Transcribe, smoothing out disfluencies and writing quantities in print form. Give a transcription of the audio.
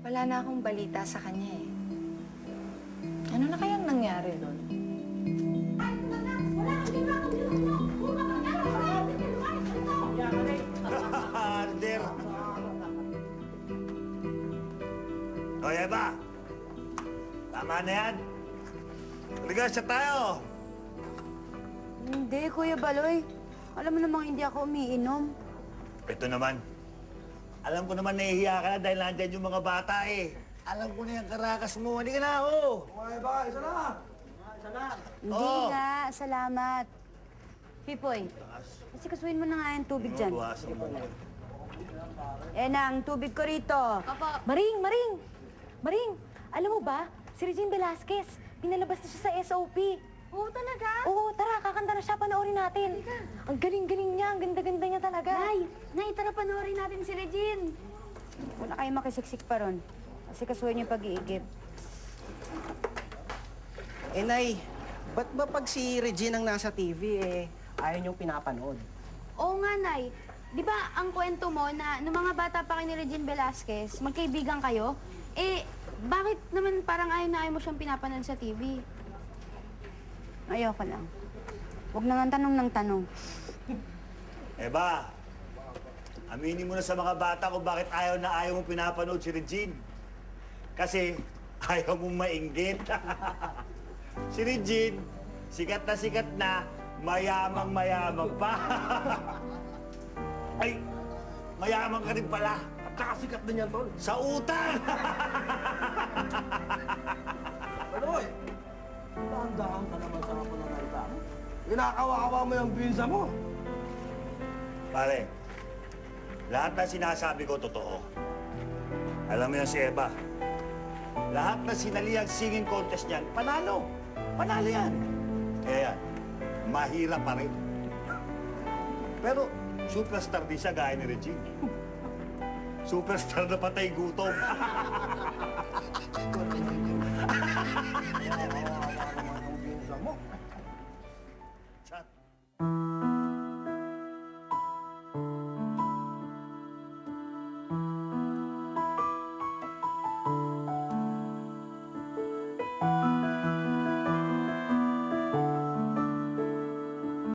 Wala na akong balita sa kanya eh. Ano na kayang nangyari doon? Alder! O, Eva! Tama na yan. Talaga siya tayo. Hindi, Kuya Baloy. Alam mo namang hindi ako umiinom. Ito naman. Alam ko naman nahihiya ka na dahil nandyan yung mga bata eh. Alam ko na yung karakas mo. Hindi ka na ako. Isa na! Hindi Oo. nga, salamat. Pipoy, kasi kasuhin mo na nga yung tubig dyan. Buwasan mo. Eh na, ang tubig ko rito. Maring! Maring! Alam mo ba, si Regine Velasquez, pinalabas na siya sa SOP. Oo, talaga? Oo, tara, kakanta na siya, panoorin natin. Ang galing-galing niya, ang ganda-ganda niya talaga. Nay, tara panoorin natin si Regine. Wala kayong makisiksik pa ron. Kasi kasuhin yung pag-iigib. Eh, Nay, ba't ba pag si Regine ang nasa TV, ayaw niyong pinapanood? Oo nga, Nay. Di ba ang kwento mo na nung mga bata pa kayo ni Regine Velasquez, magkaibigan kayo, bakit naman parang ayaw na ayaw mo siyang pinapanood sa TV? Ayoko lang. Huwag na nga tanong ng tanong. Eva, aminin mo na sa mga bata kung bakit ayaw na ayaw mong pinapanood si Regine. Kasi ayaw mong mainggit. Si Regine, sikat na, mayamang pa. Ay, mayaman ka rin pala. At saka sikat din yan, Tol. Sa utang! Baloy, dahan-dahan ka naman sa pananalita mo. Kinakawa-kawa mo yung pinsa mo. Pare, lahat na sinasabi ko totoo. Alam mo yan si Eva. Lahat na sinaliang singing contest niyan, panalo. Panalo yan. Kaya yan, mahirap pa rin. Pero superstar din siya gaya ni Regine. Superstar na patay gutom.